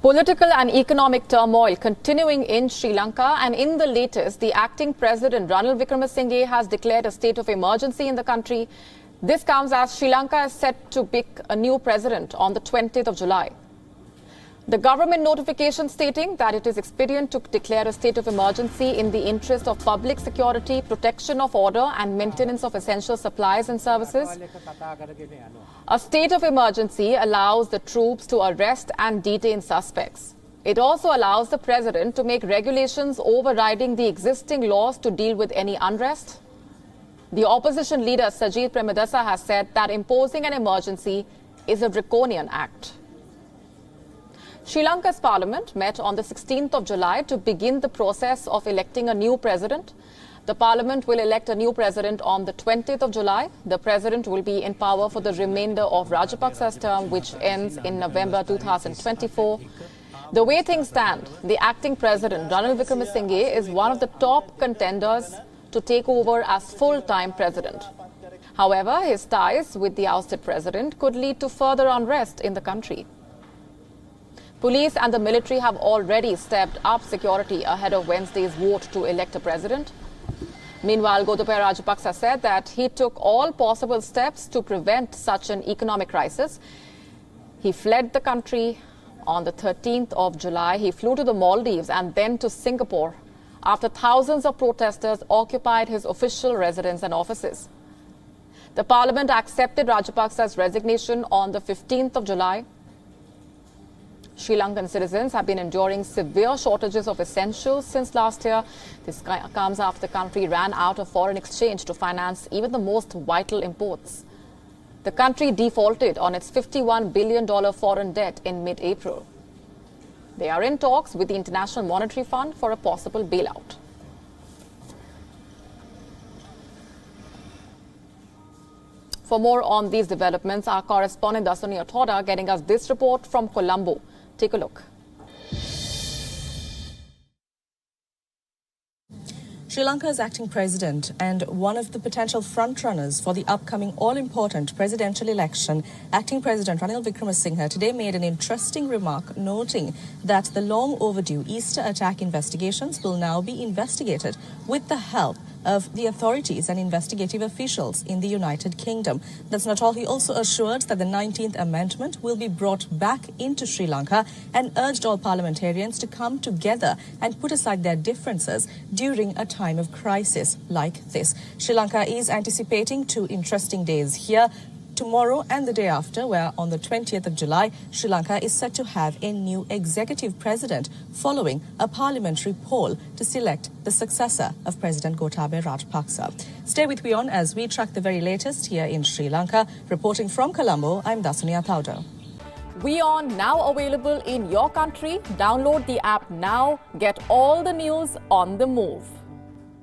Political and economic turmoil continuing in Sri Lanka, and in the latest, the acting President Ranil Wickremesinghe has declared a state of emergency in the country. This comes as Sri Lanka is set to pick a new president on the 20th of July. The government notification stating that it is expedient to declare a state of emergency in the interest of public security, protection of order and maintenance of essential supplies and services. A state of emergency allows the troops to arrest and detain suspects. It also allows the president to make regulations overriding the existing laws to deal with any unrest. The opposition leader Sajid Premadasa has said that imposing an emergency is a draconian act. Sri Lanka's parliament met on the 16th of July to begin the process of electing a new president. The parliament will elect a new president on the 20th of July. The president will be in power for the remainder of Rajapaksa's term, which ends in November 2024. The way things stand, the acting president, Ranil Wickremesinghe, is one of the top contenders to take over as full-time president. However, his ties with the ousted president could lead to further unrest in the country. Police and the military have already stepped up security ahead of Wednesday's vote to elect a president. Meanwhile, Gotabaya Rajapaksa said that he took all possible steps to prevent such an economic crisis. He fled the country on the 13th of July. He flew to the Maldives and then to Singapore after thousands of protesters occupied his official residence and offices. The parliament accepted Rajapaksa's resignation on the 15th of July. Sri Lankan citizens have been enduring severe shortages of essentials since last year. This comes after the country ran out of foreign exchange to finance even the most vital imports. The country defaulted on its $51 billion foreign debt in mid-April. They are in talks with the International Monetary Fund for a possible bailout. For more on these developments, our correspondent Dasani Athoda getting us this report from Colombo. Take a look. Sri Lanka's acting president and one of the potential frontrunners for the upcoming all-important presidential election, acting President Ranil Wickremesinghe today made an interesting remark noting that the long-overdue Easter attack investigations will now be investigated with the help of the authorities and investigative officials in the United Kingdom. That's not all. He also assured that the 19th Amendment will be brought back into Sri Lanka and urged all parliamentarians to come together and put aside their differences during a time of crisis like this. Sri Lanka is anticipating two interesting days here. Tomorrow and the day after, where on the 20th of July, Sri Lanka is set to have a new executive president following a parliamentary poll to select the successor of President Gotabaya Rajapaksa. Stay with WION as we track the very latest here in Sri Lanka. Reporting from Colombo, I'm Dasani Athoda. WION now available in your country. Download the app now. Get all the news on the move.